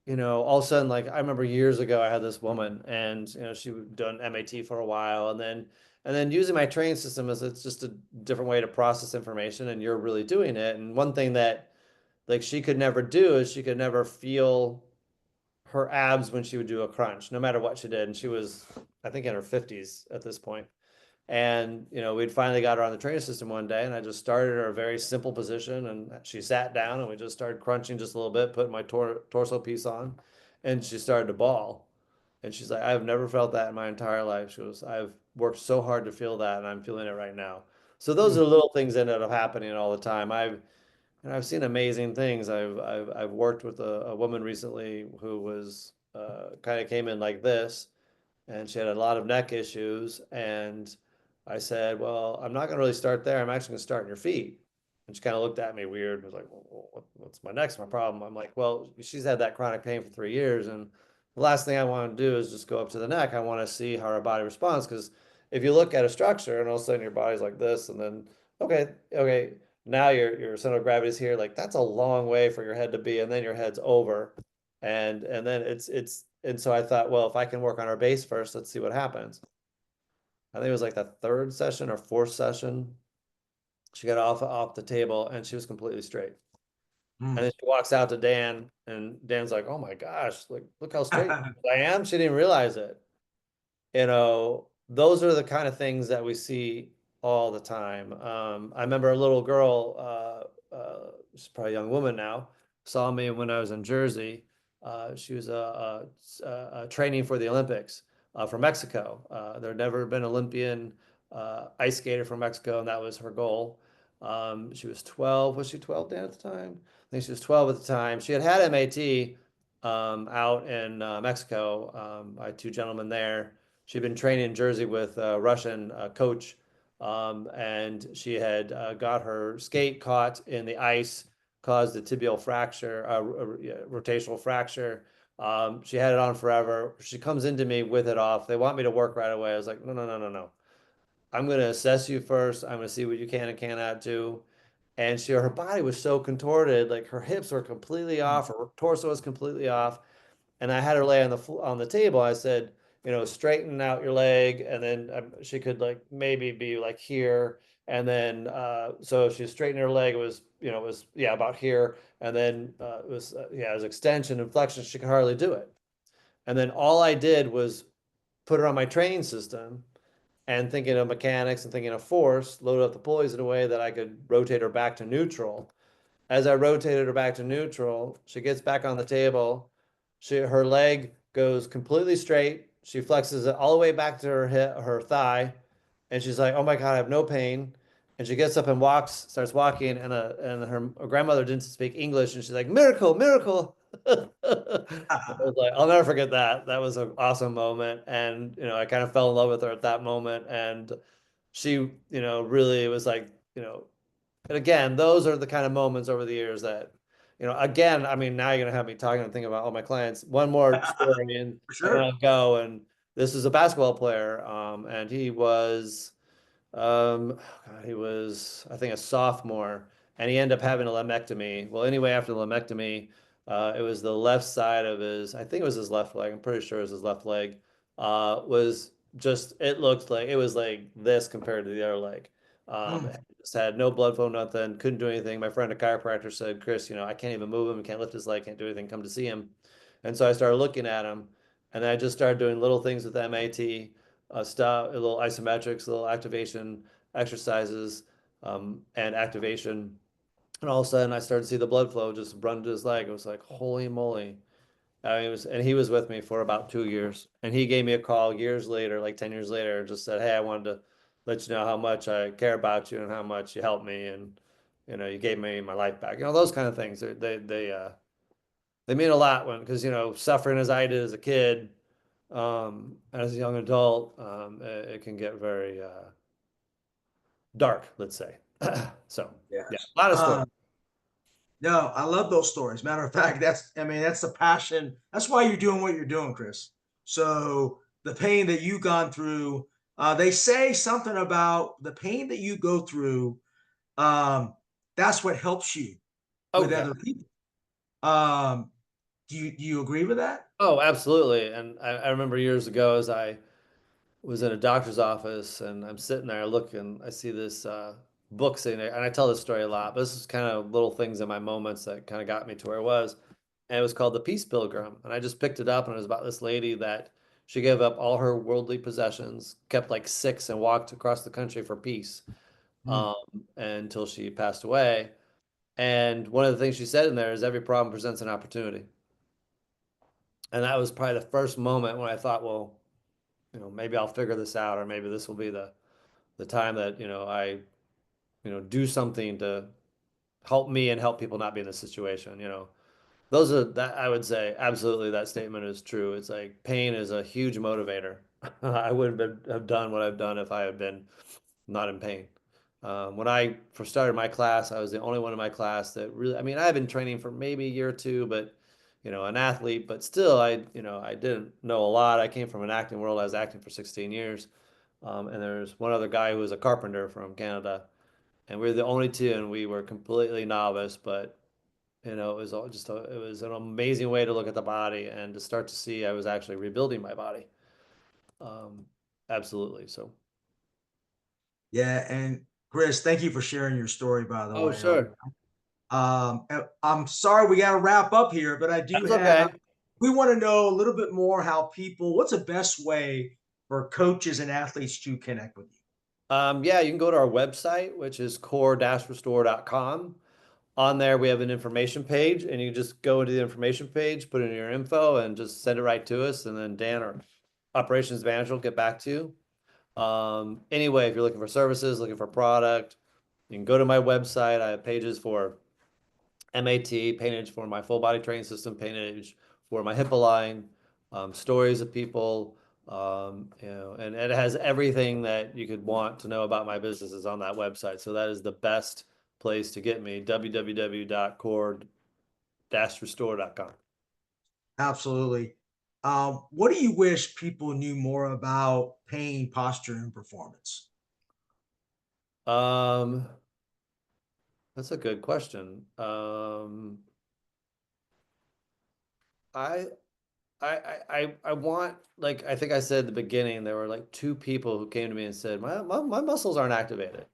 all of a sudden, like I remember years ago, I had this woman, and she'd done MAT for a while, and then using my training system as it's just a different way to process information, and you're really doing it. And one thing that like she could never do is she could never feel her abs when she would do a crunch, no matter what she did. And she was, I think, in her 50s at this point. And, we'd finally got her on the training system one day, and I just started her a very simple position. And she sat down, and we just started crunching just a little bit, putting my torso piece on, and she started to bawl. And she's like, I've never felt that in my entire life. She goes, I've worked so hard to feel that, and I'm feeling it right now. So those Mm, are little things that end up happening all the time. I've seen amazing things. I've worked with a woman recently who was kind of came in like this, and she had a lot of neck issues. And I said, "Well, I'm not going to really start there. I'm actually going to start in your feet." And she kind of looked at me weird and was like, well, "What's my problem?" I'm like, "Well, she's had that chronic pain for 3 years, and the last thing I want to do is just go up to the neck. I want to see how her body responds because if you look at a structure and all of a sudden your body's like this, and then okay, now your center of gravity is here, like that's a long way for your head to be, and then your head's over, and then and so I thought, well, if I can work on our base first, let's see what happens. I think it was like the third session or fourth session. She got off the table and she was completely straight. And mm. then she walks out to Dan, and Dan's like, "Oh my gosh, like look how straight I am." She didn't realize it. Those are the kind of things that we see all the time. I remember a little girl, she's probably a young woman now, saw me when I was in Jersey. She was training for the Olympics for Mexico. There'd never been Olympian ice skater from Mexico, and that was her goal. She was 12. Was she 12, Dan, at the time? I think she was 12 at the time. She had had MAT out in Mexico. I had two gentlemen there. She'd been training in Jersey with a Russian coach, and she had got her skate caught in the ice, caused a tibial fracture, rotational fracture. She had it on forever. She comes into me with it off. They want me to work right away. I was like, no, no, no, no, no. I'm going to assess you first. I'm going to see what you can and cannot do. And her body was so contorted, like her hips were completely off, her torso was completely off, and I had her lay on the table. I said, straighten out your leg, and then she could like maybe be like here, and then so she straightened her leg. It was yeah about here, and then it was extension and flexion. She could hardly do it, and then all I did was put her on my training system and thinking of mechanics and thinking of force, loaded up the pulleys in a way that I could rotate her back to neutral. As I rotated her back to neutral, she gets back on the table. Her leg goes completely straight. She flexes it all the way back to her thigh, and she's like, "Oh my God, I have no pain." And she gets up and starts walking, and her grandmother didn't speak English, and she's like, "Miracle, miracle." I was like, I'll never forget that. That was an awesome moment, and I kind of fell in love with her at that moment, and she, really was like, and again, those are the kind of moments over the years that, again, I mean, now you're gonna have me talking and thinking about all my clients. One more story, and then Sure. I'll go. And this is a basketball player, and he was, God, he was, I think, a sophomore, and he ended up having a lumpectomy. Well, anyway, after the lumpectomy, it was the left side of his, I think it was his left leg. I'm pretty sure it was his left leg. Was just, it looked like it was like this compared to the other leg. Mm. Just had no blood flow, nothing, couldn't do anything. My friend, a chiropractor, said, "Chris, I can't even move him, can't lift his leg, can't do anything. Come to see him." And so I started looking at him, and I just started doing little things with MAT stuff, a little isometrics, a little activation, exercises, and activation. And all of a sudden, I started to see the blood flow just run to his leg. It was like, holy moly. I mean, and he was with me for about 2 years. And he gave me a call years later, like 10 years later, and just said, hey, I wanted to let you know how much I care about you and how much you helped me. And, you gave me my life back. Those kind of things. They mean a lot when, because, suffering as I did as a kid, as a young adult, it can get very dark, let's say. So, yeah, Yes. a lot of stories. No, I love those stories. Matter of fact, I mean, that's the passion. That's why you're doing what you're doing, Chris. So the pain that you've gone through, they say something about the pain that you go through. Um, that's what helps you Oh, with yeah. other people. Um, do you agree with that? Oh, absolutely. And I remember years ago as I was in a doctor's office and I'm sitting there looking, I see this book sitting there, and I tell this story a lot, but this is kind of little things in my moments that kind of got me to where I was. And it was called The Peace Pilgrim. And I just picked it up, and it was about this lady that she gave up all her worldly possessions, kept like six, and walked across the country for peace, Mm. until she passed away. And one of the things she said in there is every problem presents an opportunity. And that was probably the first moment when I thought, well, maybe I'll figure this out, or maybe this will be the time that, I, do something to help me and help people not be in this situation. Those are that I would say absolutely that statement is true. It's like pain is a huge motivator. I wouldn't have done what I've done if I had been not in pain. When I first started my class, I was the only one in my class that really, I mean, I had been training for maybe a year or two, but an athlete, but still, I didn't know a lot. I came from an acting world. I was acting for 16 years. And there's one other guy who was a carpenter from Canada, and we were the only two, and we were completely novice, but it was all just it was an amazing way to look at the body and to start to see I was actually rebuilding my body. Um, Absolutely. So, Yeah, and Chris, thank you for sharing your story, by the oh, way. sure. I'm sorry we got to wrap up here, but I do That's have, okay. we want to know a little bit more how people, what's the best way for coaches and athletes to connect with you? Yeah, you can go to our website, which is core-restore.com. On there, we have an information page, and you just go into the information page, put in your info, and just send it right to us. And then Dan, our operations manager, will get back to you. Anyway, if you're looking for services, looking for product, you can go to my website. I have pages for MAT, paintage for my full body training system, paintage for my HIPAA line, stories of people, and it has everything that you could want to know about my business is on that website. So that is the best place to get me, www.core-restore.com. Absolutely. What do you wish people knew more about pain, posture, and performance? Um, that's a good question. I I want, like I think I said at the beginning, there were like two people who came to me and said, my muscles aren't activated.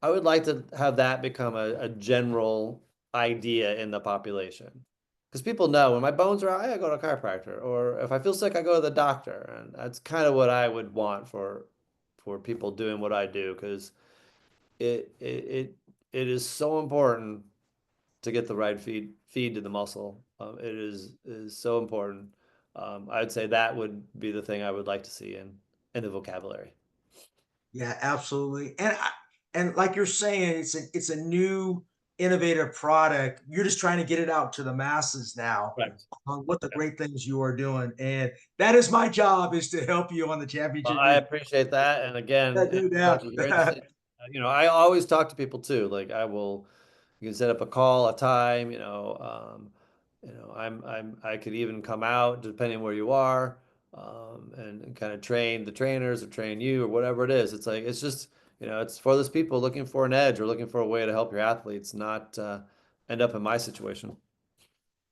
I would like to have that become a general idea in the population. Because people know when my bones are out, I go to a chiropractor. Or if I feel sick, I go to the doctor. And that's kind of what I would want for people doing what I do. Because it it it it is so important to get the right feed to the muscle. It is so important. I'd say that would be the thing I would like to see in the vocabulary. Yeah, absolutely. And like you're saying, it's a new innovative product. You're just trying to get it out to the masses now Right. on what the great things you are doing. And that is my job, is to help you on the Well, championship I vision. appreciate that. And again, No if doubt. you're interested, I always talk to people too. Like you can set up a call, a time, I could even come out depending where you are, and kind of train the trainers or train you or whatever it is. It's like, it's just, it's for those people looking for an edge or looking for a way to help your athletes not, end up in my situation.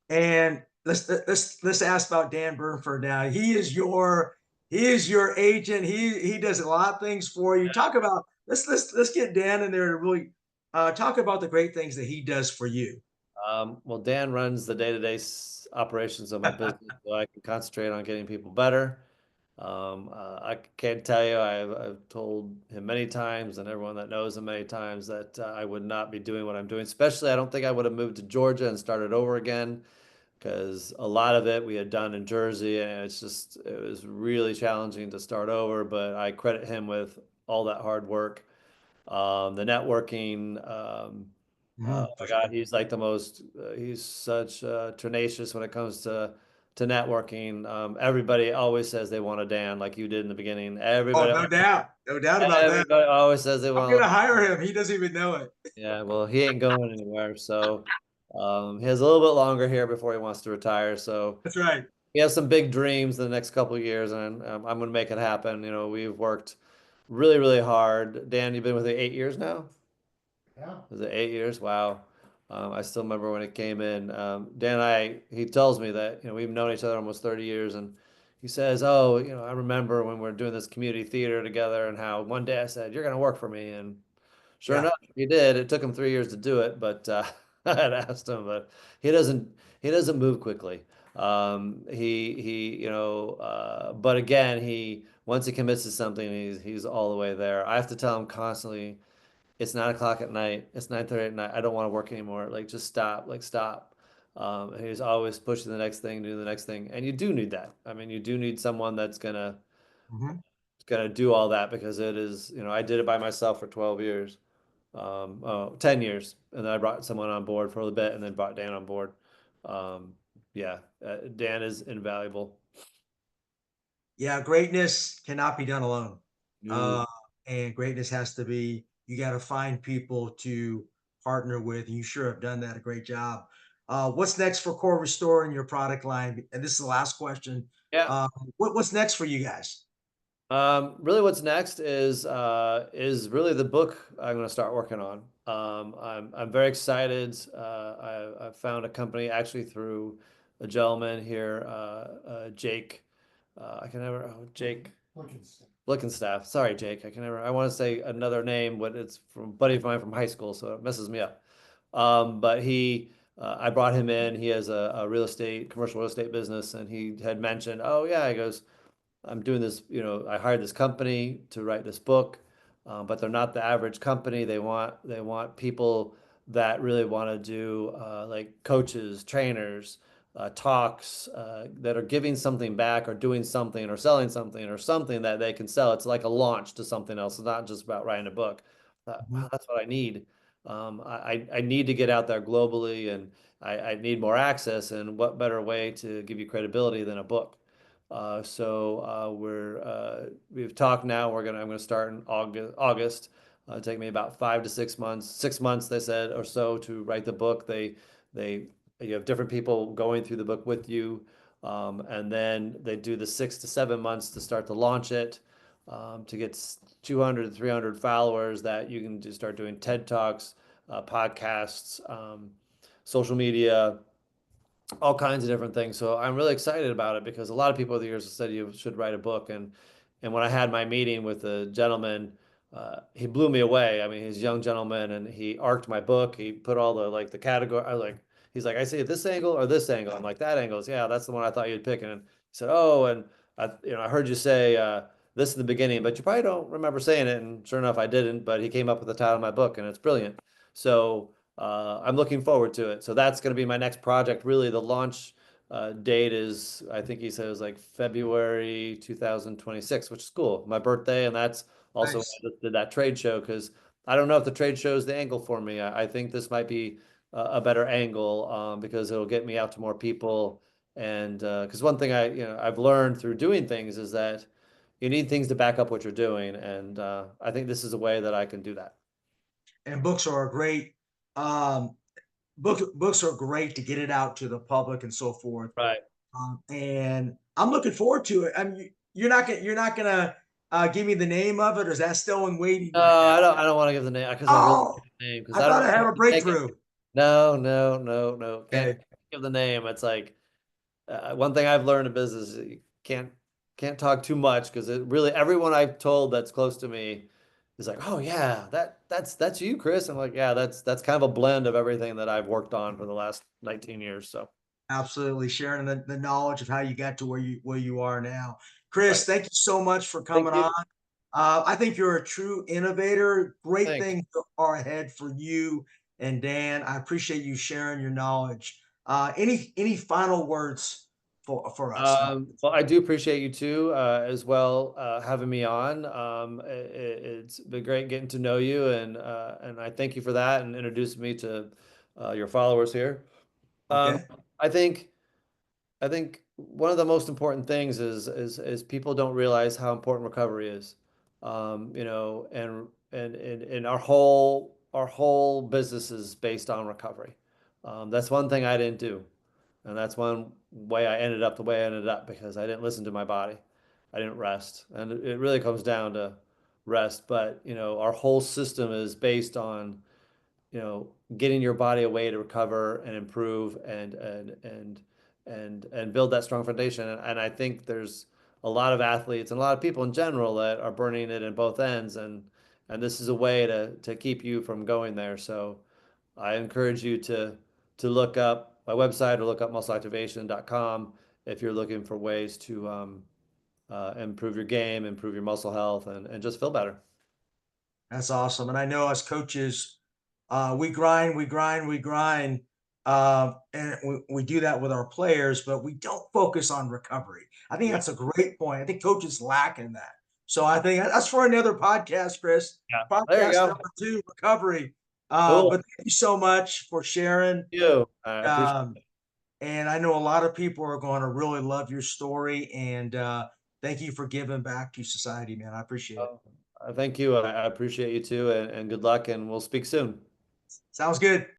And let's ask about Dan Burnford now. He is your agent. He does a lot of things for you. Talk about, let's get Dan in there to really talk about the great things that he does for you. Well, Dan runs the day-to-day operations of my business, so I can concentrate on getting people better. I can't tell you, I've told him many times and everyone that knows him many times that I would not be doing what I'm doing. Especially, I don't think I would have moved to Georgia and started over again because a lot of it we had done in Jersey, and it was really challenging to start over. But I credit him with all that hard work, the networking. Oh For my God, sure. he's like the most. He's such tenacious when it comes to networking. Everybody always says they want a Dan, like you did in the beginning. Oh, no doubt. No doubt about that. Everybody always says they I'm want. gonna hire him. He doesn't even know it. Yeah, well, he ain't going anywhere. So he has a little bit longer here before he wants to retire. So That's right. he has some big dreams in the next couple of years, and I'm going to make it happen. You know, we've worked really, really hard. Dan, you've been with me 8 years now? Yeah. Was it 8 years? Wow. I still remember when it came in. Dan and he tells me that, we've known each other almost 30 years, and he says, oh, I remember when we are doing this community theater together and how one day I said, you're going to work for me. And sure Yeah. enough, he did. It took him 3 years to do it, but I had asked him, but he doesn't he doesn't move quickly. But again, he once he commits to something, he's all the way there. I have to tell him constantly, it's 9 o'clock at night, it's 9:30 at night. I don't want to work anymore. Like just stop, like stop. And he's always pushing the next thing, doing the next thing, and you do need that. I mean, you do need someone that's Hmm. gonna do all that because it is, I did it by myself for 12 years. 10 years. And then I brought someone on board for a little bit and then brought Dan on board. Um, yeah, Dan is invaluable. Yeah. Greatness cannot be done alone. You, Uh, and greatness has to be, you got to find people to partner with. And you sure have done that a great job. What's next for Core Restore in your product line? And this is the last question. yeah. Uh, what's next for you guys? Really, what's next is really the book I'm going to start working on. I'm very excited. I found a company actually through a gentleman here, Jake. I can never. Oh, Jake. Blickenstaff. Sorry, Jake. I can never. I want to say another name, but it's from a buddy of mine from high school, so it messes me up. But I brought him in. He has a commercial real estate business, and he had mentioned, oh yeah, he goes, I'm doing this, I hired this company to write this book, but they're not the average company. They want people that really want to do like coaches, trainers, talks that are giving something back or doing something or selling something or something that they can sell. It's like a launch to something else. It's not just about writing a book. I thought, Mhm. wow, that's what I need. I need to get out there globally, and I need more access. And what better way to give you credibility than a book? We've talked now. I'm gonna start in August. It'll take me about 5 to 6 months. 6 months, they said, or so to write the book. They you have different people going through the book with you, and then they do the 6 to 7 months to start to launch it, to get 200 to 300 followers that you can just start doing TED Talks, podcasts, social media, all kinds of different things. So I'm really excited about it because a lot of people over the years have said you should write a book. And when I had my meeting with the gentleman, he blew me away. I mean, he's a young gentleman, and he arced my book. He put all the category. He's like, I see it this angle or this angle. I'm like, that angle is, yeah, that's the one I thought you'd pick. And he said, oh, and I heard you say this in the beginning, but you probably don't remember saying it. And sure enough, I didn't. But he came up with the title of my book, and it's brilliant. So I'm looking forward to it. So that's going to be my next project. Really, the launch date is, I think he said it was like February 2026, which is cool. My birthday, and that's also why Nice. I did that trade show because I don't know if the trade show is the angle for me. I think this might be a better angle because it'll get me out to more people. And because one thing I've learned through doing things is that you need things to back up what you're doing, and I think this is a way that I can do that. And books are a great um, books are great to get it out to the public and so forth. Right. And I'm looking forward to it. I mean, you're not gonna give me the name of it, or is that still in waiting No, right now? I don't want to give the name because I really Oh, like the name because I I don't thought I know had if a you take it. breakthrough. No, no, no, no. Can't Okay, give the name. It's like one thing I've learned in business is you can't talk too much because it really everyone I've told that's close to me is like, oh yeah, that's you, Chris. I'm like, yeah, that's kind of a blend of everything that I've worked on for the last 19 years. So absolutely sharing the knowledge of how you got to where you are now. Right. Chris, thank you so much for Thank coming you. on. I think you're a true innovator. Great Thanks. things are ahead for you and Dan. I appreciate you sharing your knowledge. Any final words for us? Well, I do appreciate you too, as well, having me on. It's been great getting to know you, and I thank you for that and introducing me to your followers here. Um, Okay, I think I think one of the most important things is people don't realize how important recovery is. You know, and our whole business is based on recovery. That's one thing I didn't do. And that's one way I ended up the way I ended up because I didn't listen to my body. I didn't rest. And it really comes down to rest. But, you know, our whole system is based on, you know, getting your body a way to recover and improve and build that strong foundation. And I think there's a lot of athletes and a lot of people in general that are burning it in both ends. And this is a way to keep you from going there. So I encourage you to look up my website or look up muscleactivation.com if you're looking for ways to improve your game, improve your muscle health, and just feel better. that's awesome. And I know as coaches, we grind, we grind, we grind. And we do that with our players, but we don't focus on recovery. I think Yeah. that's a great point. I think coaches lack in that. So I think that's for another podcast, Chris. Yeah. There you Podcast go. number two, recovery. Cool. But thank you so much for sharing. Thank you. I appreciate Um, and I know a lot of people are going to really love your story. And thank you for giving back to society, man. I appreciate it. thank you. I appreciate you too, and good luck, and we'll speak soon. Sounds good.